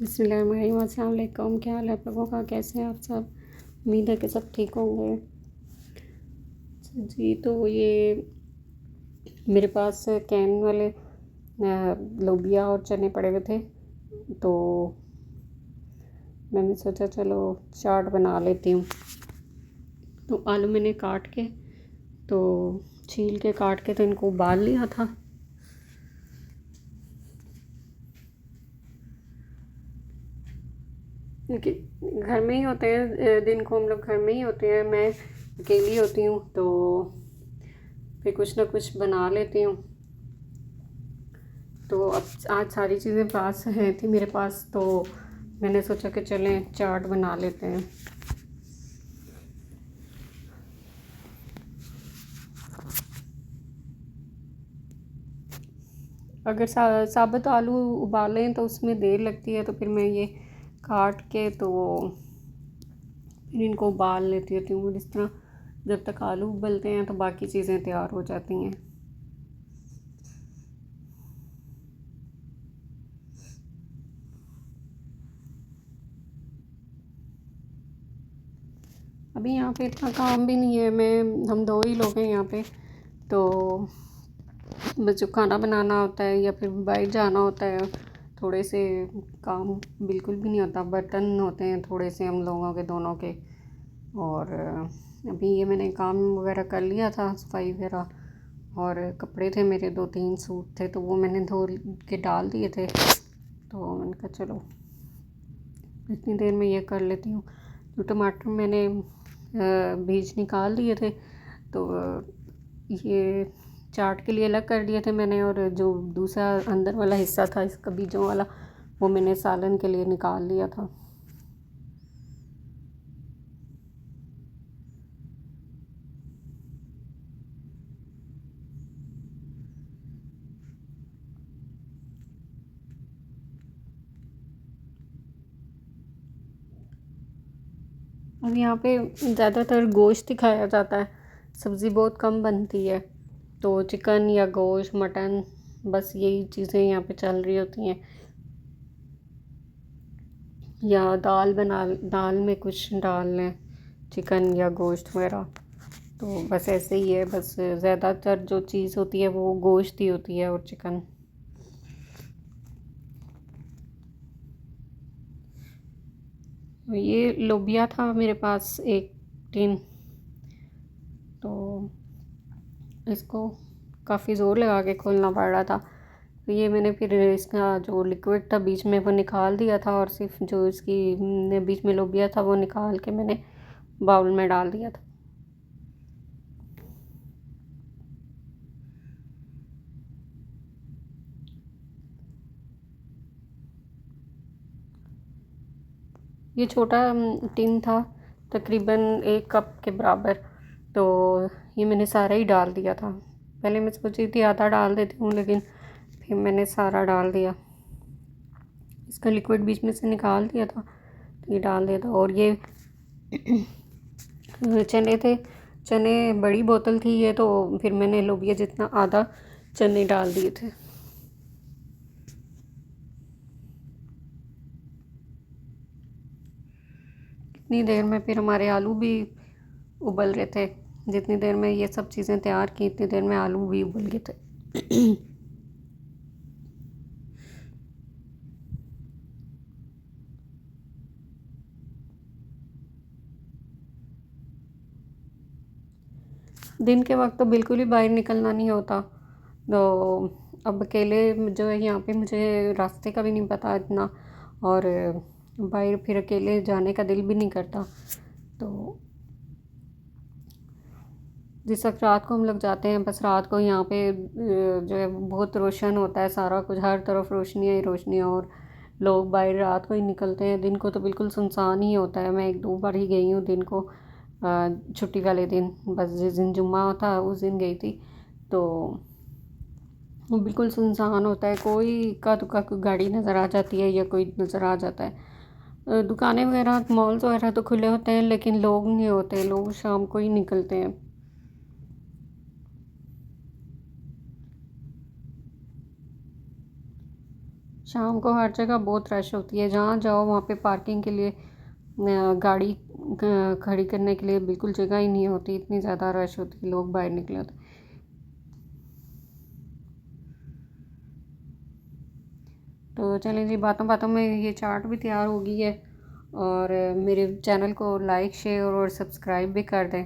बिस्मिल्लाहिर्रहमानिर्रहीम। अस्सलाम वालेकुम। क्या हाल है आप लोगों का? कैसे हैं आप सब? उम्मीद है कि सब ठीक होंगे। जी, तो ये मेरे पास कैन वाले लोबिया और चने पड़े हुए थे, तो मैंने सोचा चलो चाट बना लेती हूँ। तो आलू मैंने काट के, तो छील के काट के तो इनको उबाल लिया था। क्योंकि घर में ही होते हैं, दिन को हम लोग घर में ही होते हैं, मैं अकेली होती हूँ, तो फिर कुछ ना कुछ बना लेती हूँ। तो अब आज सारी चीज़ें पास हैं थी मेरे पास, तो मैंने सोचा कि चलें चाट बना लेते हैं। अगर साबुत आलू उबालें तो उसमें देर लगती है, तो फिर मैं ये काट के तो फिर इनको उबाल लेती होती हूँ। इस तरह जब तक आलू उबलते हैं तो बाकी चीज़ें तैयार हो जाती हैं। अभी यहाँ पे इतना काम भी नहीं है, हम दो ही लोग हैं यहाँ पे, तो बस जो खाना बनाना होता है या फिर बाहर जाना होता है, थोड़े से काम बिल्कुल भी नहीं होता। बर्तन होते हैं थोड़े से हम लोगों के दोनों के, और अभी ये मैंने काम वगैरह कर लिया था, सफाई वगैरह, और कपड़े थे मेरे 2-3 सूट थे, तो वो मैंने धो के डाल दिए थे। तो मैंने कहा चलो इतनी देर में ये कर लेती हूँ। तो टमाटर मैंने बीज निकाल दिए थे, तो ये चाट के लिए अलग कर दिए थे मैंने, और जो दूसरा अंदर वाला हिस्सा था इसका बीजों वाला, वो मैंने सालन के लिए निकाल लिया था। अब यहाँ पे ज़्यादातर गोश्त ही खाया जाता है, सब्ज़ी बहुत कम बनती है। तो चिकन या गोश्त, मटन, बस यही चीज़ें यहाँ पे चल रही होती हैं। या दाल में कुछ डाल लें, चिकन या गोश्त वगैरह। तो बस ऐसे ही है, बस ज़्यादातर जो चीज़ होती है वो गोश्त ही होती है और चिकन। ये लोबिया था मेरे पास 1 टिन, तो इसको काफ़ी ज़ोर लगा के खोलना पड़ रहा था। तो ये मैंने फिर इसका जो लिक्विड था बीच में वो निकाल दिया था, और सिर्फ जो इसकी बीच में लोबिया था वो निकाल के मैंने बाउल में डाल दिया था। ये छोटा टिन था, तकरीबन 1 कप के बराबर, तो ये मैंने सारा ही डाल दिया था। पहले मैं सोच रही थी आधा डाल देती हूँ, लेकिन फिर मैंने सारा डाल दिया। इसका लिक्विड बीच में से निकाल दिया था, तो ये डाल दिया था। और ये चने थे, चने बड़ी बोतल थी ये, तो फिर मैंने लोबिया जितना आधा चने डाल दिए थे। इतनी देर में फिर हमारे आलू भी उबल रहे थे। जितनी देर में ये सब चीज़ें तैयार की, इतनी देर में आलू भी उबल गए थे। दिन के वक्त तो बिल्कुल ही बाहर निकलना नहीं होता, तो अब अकेले जो है यहाँ पे, मुझे रास्ते का भी नहीं पता इतना, और बाहर फिर अकेले जाने का दिल भी नहीं करता। तो जिस वक्त रात को हम लोग जाते हैं, बस रात को यहाँ पे जो है बहुत रोशन होता है सारा कुछ, हर तरफ रोशनियाँ ही रोशनियाँ, और लोग बाहर रात को ही निकलते हैं। दिन को तो बिल्कुल सुनसान ही होता है। मैं 1-2 बार ही गई हूँ दिन को, छुट्टी वाले दिन, बस जिस दिन जुम्मा था उस दिन गई थी, तो वो बिल्कुल सुनसान होता है। कोई इक्का दुक्का कोई गाड़ी नज़र आ जाती है या कोई नज़र आ जाता है। दुकानें वगैरह, मॉल्स वगैरह तो खुले होते हैं, लेकिन लोग नहीं होते, लोग शाम को ही निकलते हैं। शाम को हर जगह बहुत रश होती है, जहाँ जाओ वहाँ पे पार्किंग के लिए गाड़ी खड़ी करने के लिए बिल्कुल जगह ही नहीं होती, इतनी ज़्यादा रश होती है, लोग बाहर निकले होते। तो चलें जी, बातों बातों में ये चाट भी तैयार हो गई है। और मेरे चैनल को लाइक शेयर और सब्सक्राइब भी कर दें।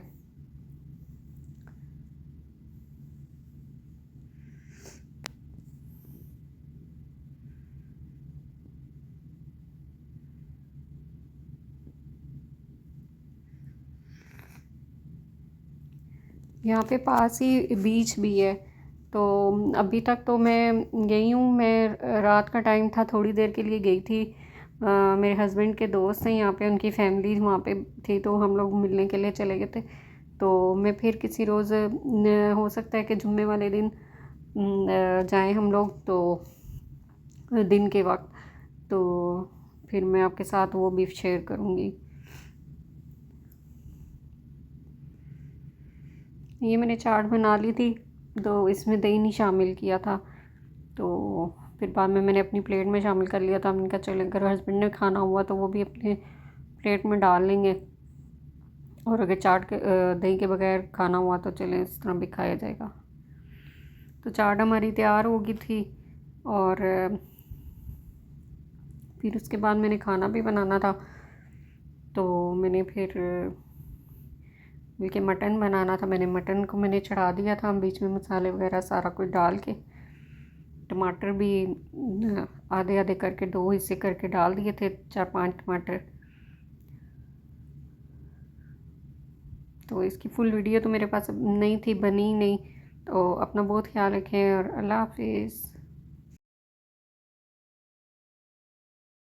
यहाँ पे पास ही बीच भी है। तो अभी तक तो मैं गई हूँ, मैं रात का टाइम था, थोड़ी देर के लिए गई थी। मेरे हस्बैंड के दोस्त हैं यहाँ पे, उनकी फैमिली वहाँ पे थी, तो हम लोग मिलने के लिए चले गए थे। तो मैं फिर किसी रोज़ हो सकता है कि जुम्मे वाले दिन जाएं हम लोग, तो दिन के वक्त। तो फिर मैं आपके साथ वो भी शेयर करूँगी। ये मैंने चाट बना ली थी, तो इसमें दही नहीं शामिल किया था। तो फिर बाद में मैंने अपनी प्लेट में शामिल कर लिया था। मैंने कहा चले, अगर हस्बैंड ने खाना हुआ तो वो भी अपने प्लेट में डाल लेंगे, और अगर चाट के दही के बगैर खाना हुआ तो चलें, इस तरह भी खाया जाएगा। तो चाट हमारी तैयार हो गई थी। और फिर उसके बाद मैंने खाना भी बनाना था, तो मैंने फिर बल्कि मटन बनाना था। मटन को मैंने चढ़ा दिया था, बीच में मसाले वगैरह सारा कुछ डाल के। टमाटर भी आधे आधे करके 2 हिस्से करके डाल दिए थे, 4-5 टमाटर। तो इसकी फुल वीडियो तो मेरे पास नहीं थी, बनी नहीं। तो अपना बहुत ख्याल रखें, और अल्लाह हाफिज़।